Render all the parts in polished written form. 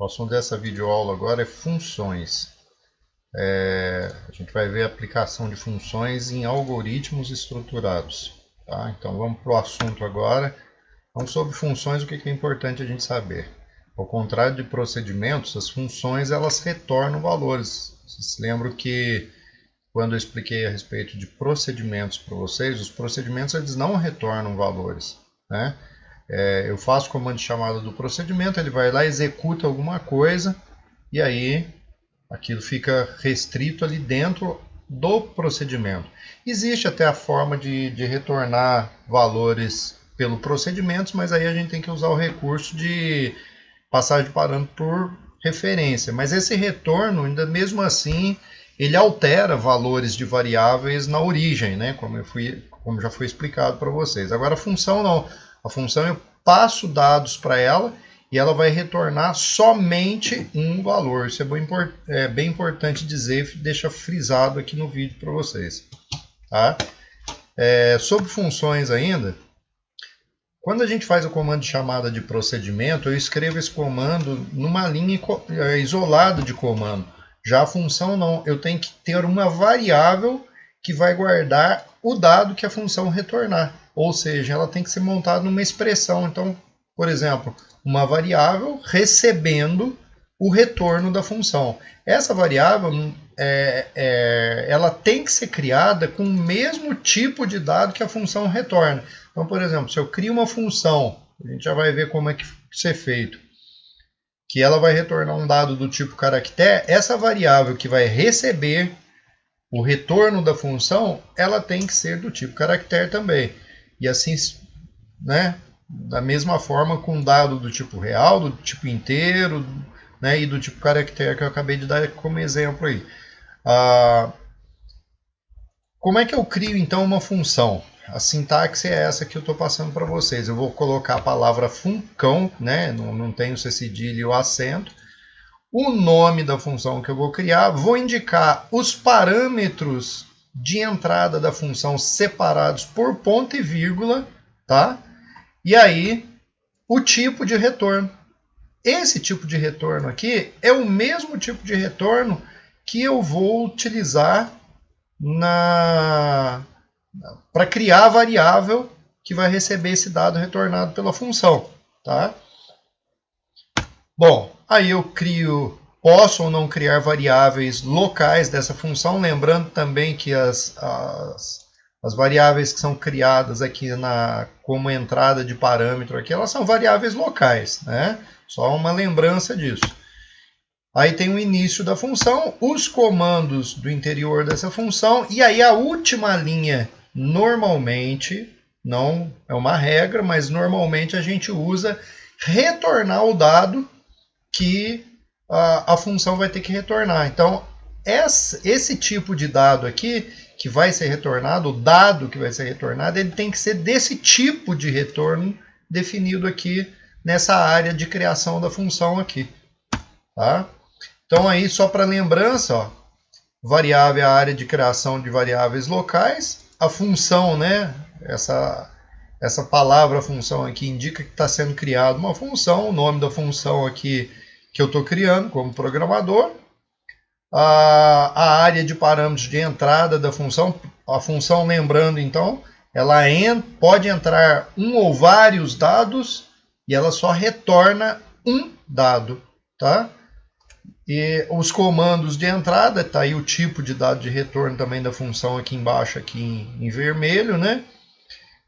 O assunto dessa videoaula agora é funções. A gente vai ver a aplicação de funções em algoritmos estruturados. Tá? Então vamos para o assunto agora. Então, sobre funções, o que é importante a gente saber? Ao contrário de procedimentos, as funções elas retornam valores. Vocês se lembram que quando eu expliquei a respeito de procedimentos para vocês, os procedimentos eles não retornam valores, né? Eu faço o comando de chamada do procedimento, ele vai lá, executa alguma coisa e aí aquilo fica restrito ali dentro do procedimento. Existe até a forma de retornar valores pelo procedimento, mas aí a gente tem que usar o recurso de passagem de parâmetro por referência. Mas esse retorno, ainda mesmo assim, ele altera valores de variáveis na origem, né? Como já foi explicado para vocês. Agora a função não. A função eu passo dados para ela e ela vai retornar somente um valor. Isso é bem importante dizer, deixa frisado aqui no vídeo para vocês. Tá? Sobre funções ainda, quando a gente faz o comando de chamada de procedimento, eu escrevo esse comando numa linha isolada de comando. Já a função não, eu tenho que ter uma variável que vai guardar o dado que a função retornar. Ou seja, ela tem que ser montada numa expressão. Então, por exemplo, uma variável recebendo o retorno da função. Essa variável ela tem que ser criada com o mesmo tipo de dado que a função retorna. Então, por exemplo, se eu crio uma função, a gente já vai ver como é que isso é feito, que ela vai retornar um dado do tipo caractere, essa variável que vai receber o retorno da função, ela tem que ser do tipo caractere também. E assim, né, da mesma forma com dado do tipo real, do tipo inteiro, né, e do tipo caractere que eu acabei de dar como exemplo aí. Como é que eu crio então uma função? A sintaxe é essa que eu estou passando para vocês. Eu vou colocar a palavra funcão, né? Não tem o C cedilha e o acento. O nome da função que eu vou criar. Vou indicar os parâmetros de entrada da função separados por ponto e vírgula. Tá? E aí, o tipo de retorno. Esse tipo de retorno aqui é o mesmo tipo de retorno que eu vou utilizar para criar a variável que vai receber esse dado retornado pela função. Tá? Bom, aí eu posso ou não criar variáveis locais dessa função, lembrando também que as variáveis que são criadas aqui como entrada de parâmetro aqui, elas são variáveis locais, né? Só uma lembrança disso. Aí tem o início da função, os comandos do interior dessa função, e aí a última linha, normalmente, não é uma regra, mas normalmente a gente usa retornar o dado que a função vai ter que retornar. Então, esse tipo de dado aqui, que vai ser retornado, o dado que vai ser retornado, ele tem que ser desse tipo de retorno definido aqui nessa área de criação da função aqui. Tá? Então aí, só para lembrança, ó, variável é a área de criação de variáveis locais. A função, né, essa palavra função aqui indica que está sendo criada uma função. O nome da função aqui que eu estou criando como programador. A área de parâmetros de entrada da função. A função, lembrando então, ela pode entrar um ou vários dados e ela só retorna um dado. Tá? E os comandos de entrada, está aí o tipo de dado de retorno também da função aqui embaixo, aqui em vermelho, né?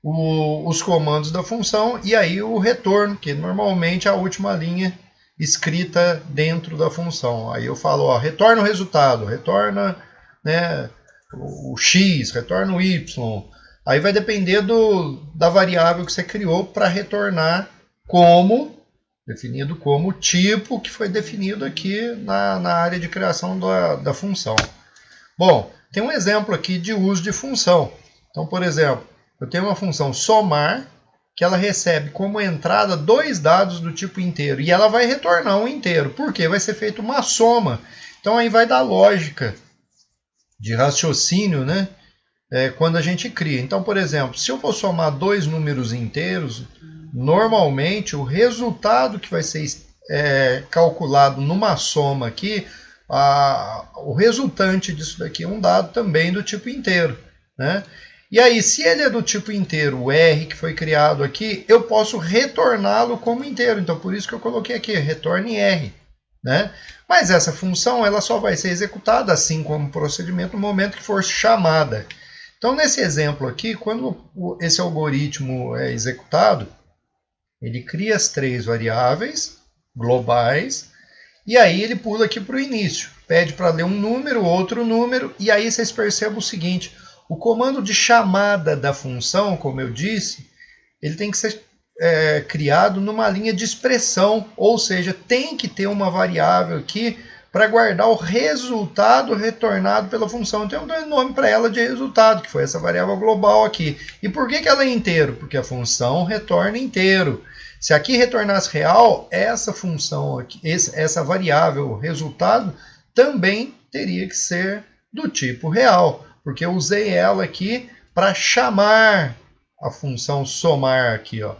Os comandos da função e aí o retorno, que normalmente é a última linha escrita dentro da função. Aí eu falo, ó, retorna o resultado, retorna, né, o x, retorna o y. Aí vai depender da variável que você criou para retornar definido como tipo que foi definido aqui na área de criação da função. Bom, tem um exemplo aqui de uso de função. Então, por exemplo, eu tenho uma função somar, que ela recebe como entrada dois dados do tipo inteiro, e ela vai retornar um inteiro. Por quê? Vai ser feita uma soma. Então, aí vai dar lógica de raciocínio, né? Quando a gente cria. Então, por exemplo, se eu for somar dois números inteiros, normalmente o resultado que vai ser calculado numa soma aqui, o resultante disso daqui é um dado também do tipo inteiro, né? E aí, se ele é do tipo inteiro, o R que foi criado aqui, eu posso retorná-lo como inteiro. Então, por isso que eu coloquei aqui, retorne R, né? Mas essa função ela só vai ser executada, assim como o procedimento, no momento que for chamada. Então, nesse exemplo aqui, quando esse algoritmo é executado, ele cria as 3 variáveis globais, e aí ele pula aqui para o início. Pede para ler um número, outro número, e aí vocês percebem o seguinte, o comando de chamada da função, como eu disse, ele tem que ser criado numa linha de expressão, ou seja, tem que ter uma variável aqui para guardar o resultado retornado pela função. Então eu dou nome para ela de resultado, que foi essa variável global aqui. E por que ela é inteiro? Porque a função retorna inteiro. Se aqui retornasse real, essa função aqui, essa variável resultado, também teria que ser do tipo real, porque eu usei ela aqui para chamar a função somar aqui, ó.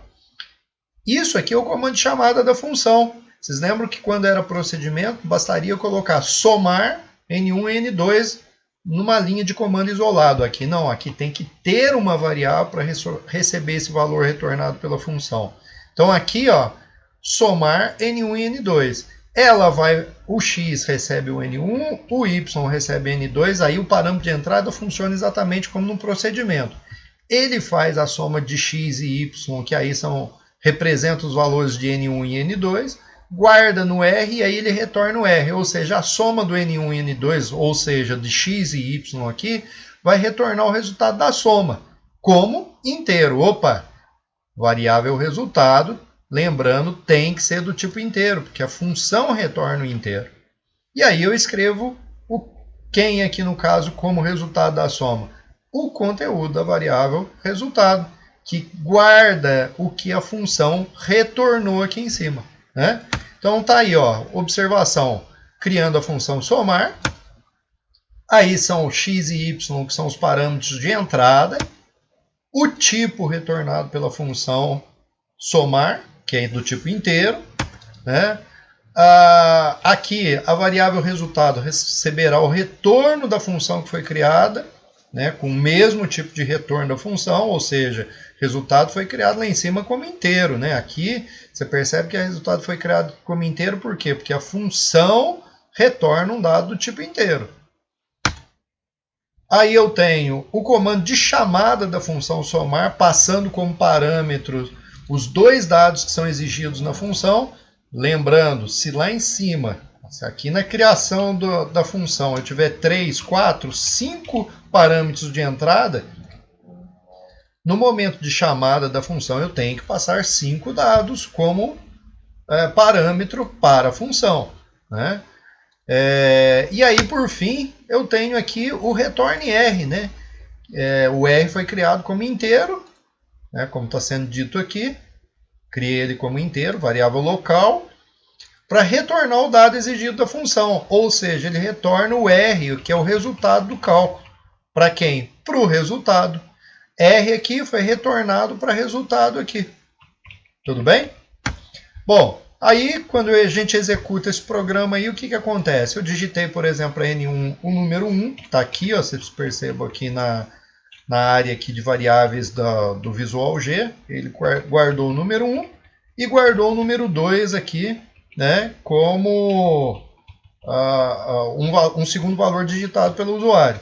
Isso aqui é o comando de chamada da função. Vocês lembram que quando era procedimento, bastaria colocar somar N1 e N2 numa linha de comando isolado. Aqui não, aqui tem que ter uma variável para receber esse valor retornado pela função. Então aqui, ó, somar N1 e N2. O x recebe o N1, o y recebe N2, aí o parâmetro de entrada funciona exatamente como no procedimento. Ele faz a soma de x e y, que aí representa os valores de N1 e N2, guarda no R e aí ele retorna o R, ou seja, a soma do N1 e N2, ou seja, de x e y aqui, vai retornar o resultado da soma, como inteiro. Opa, variável resultado, lembrando, tem que ser do tipo inteiro, porque a função retorna o inteiro. E aí eu escrevo quem aqui no caso como resultado da soma? O conteúdo da variável resultado, que guarda o que a função retornou aqui em cima, né? Então tá aí, ó, observação, criando a função somar. Aí são x e y, que são os parâmetros de entrada. O tipo retornado pela função somar, que é do tipo inteiro, né? Aqui a variável resultado receberá o retorno da função que foi criada, né, com o mesmo tipo de retorno da função, ou seja, resultado foi criado lá em cima como inteiro, né? Aqui você percebe que o resultado foi criado como inteiro, por quê? Porque a função retorna um dado do tipo inteiro. Aí eu tenho o comando de chamada da função somar, passando como parâmetros os 2 dados que são exigidos na função. Lembrando, se lá em cima, se aqui na criação da função eu tiver 3, 4, 5 parâmetros de entrada, no momento de chamada da função eu tenho que passar 5 dados como parâmetro para a função, né? E aí, por fim, eu tenho aqui o retorne R, né? O R foi criado como inteiro, né, como está sendo dito aqui. Criei ele como inteiro, variável local, para retornar o dado exigido da função. Ou seja, ele retorna o R, que é o resultado do cálculo. Para quem? Para o resultado. R aqui foi retornado para resultado aqui. Tudo bem? Bom, aí quando a gente executa esse programa aí, o que acontece? Eu digitei, por exemplo, N1, o número 1, que está aqui, ó, vocês percebam aqui na área aqui de variáveis do Visual G, ele guardou o número 1 e guardou o número 2 aqui, né, como um segundo valor digitado pelo usuário.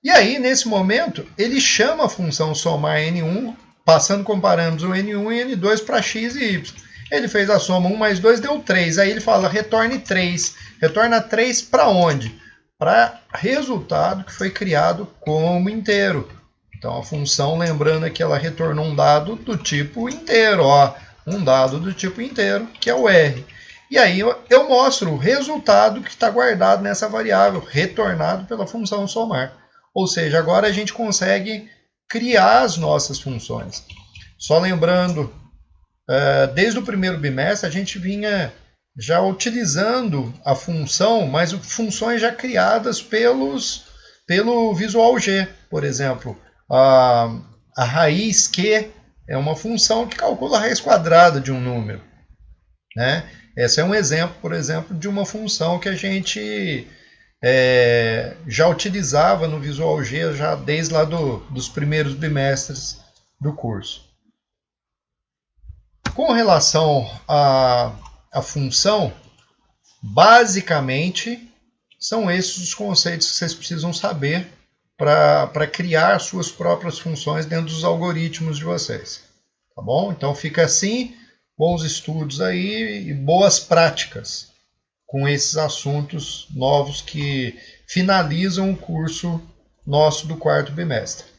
E aí, nesse momento, ele chama a função somar N1, passando como parâmetros o N1 e N2 para x e y. Ele fez a soma 1 mais 2, deu 3. Aí ele fala, retorne 3. Retorna 3 para onde? Para resultado que foi criado como inteiro. Então, a função, lembrando que ela retornou um dado do tipo inteiro, ó, um dado do tipo inteiro, que é o R. E aí eu mostro o resultado que está guardado nessa variável, retornado pela função somar. Ou seja, agora a gente consegue criar as nossas funções. Só lembrando, desde o primeiro bimestre, a gente vinha já utilizando a função, mas funções já criadas pelo Visual G, por exemplo. A raiz Q é uma função que calcula a raiz quadrada de um número. né? Esse é um exemplo, por exemplo, de uma função que a gente já utilizava no Visual G já desde lá dos primeiros bimestres do curso. Com relação à função, basicamente são esses os conceitos que vocês precisam saber para criar suas próprias funções dentro dos algoritmos de vocês. Tá bom? Então fica assim, bons estudos aí e boas práticas com esses assuntos novos que finalizam o curso nosso do quarto bimestre.